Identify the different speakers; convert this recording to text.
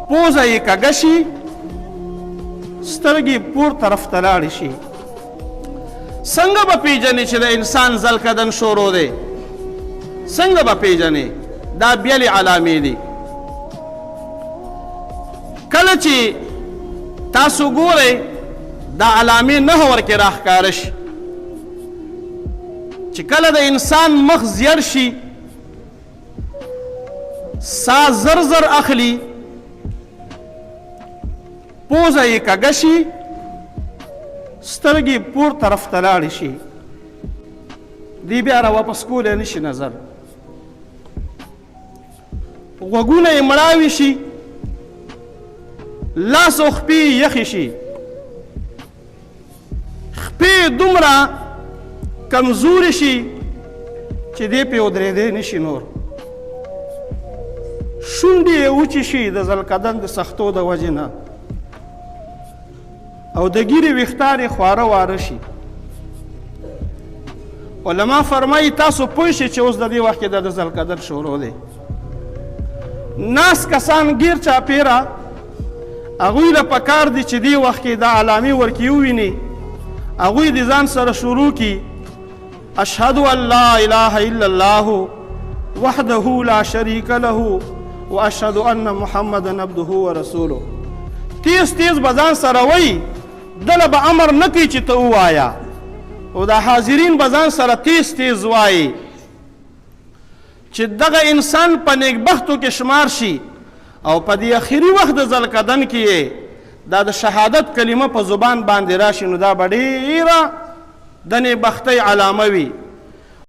Speaker 1: پوزه یې کږه شي سترګې پور طرف ته لاړې شي. څنګه به پیژنې چې د انسان ذلقدن شروع دی؟ څنګه به پیژنې؟ دا بیلې علامې دي. کله چې تاسو ګورئ دا علامې نهه ورکې راښکاره شي چې کله د انسان مخ زیړ شي، ساه زر زر اخلي، پوزه یې کږه شي، سترګې پور طرف ته لاړې شي، دی بیا راواپس کولی نه شي نظر، غوږونه یې مړاوي شي، لاس او خپې یې یخې شي، خپې دومره کمزورې شي چې دی پې ودرېدی نه شي نور، شونډې یې وچې شي د ذلقدن د سختو د وجې نه، او د ګیرې ویښتان یې خواره واره شي. علما فرمایي تاسو پوه شئ چې اوس د دې وخت کې د ذلقدن شروع دی. ناست کسان ګیر چاپېره هغوی له پکار دي چې دې وخت کې دا علامې ورکې وویني، هغوی د ځان سره شروع کړي اشهد ان لا اله الا الله وحده لا شریک له واشهد ان محمدا عبده ورسوله. تیز تیز به ځان سره وایي، دله به امر نه کوي چې ته ووایه، او دا حاضرین به ځان سره تیز تیز وایي چې دغه انسان په نیکبختو کې شمار شي، او په دې اخري وخت د ذلقدن کې دا د شهادت کلمه په زبان باندې راشي، نو دا به ډېره د نیکبختۍ علامه وي.